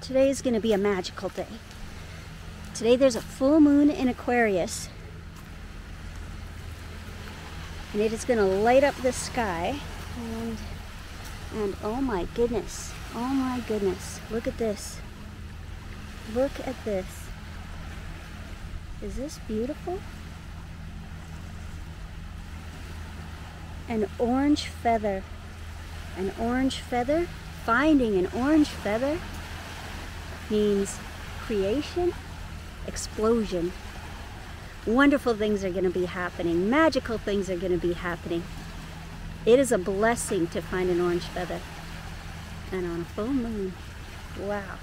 Today is going to be a magical day. Today there's a full moon in Aquarius, and it is going to light up the sky. And oh my goodness, look at this. Look at this. Is this beautiful? An orange feather. An orange feather. Finding an orange feather means creation, explosion. Wonderful things are going to be happening. Magical things are going to be happening. It is a blessing to find an orange feather. And on a full moon. Wow.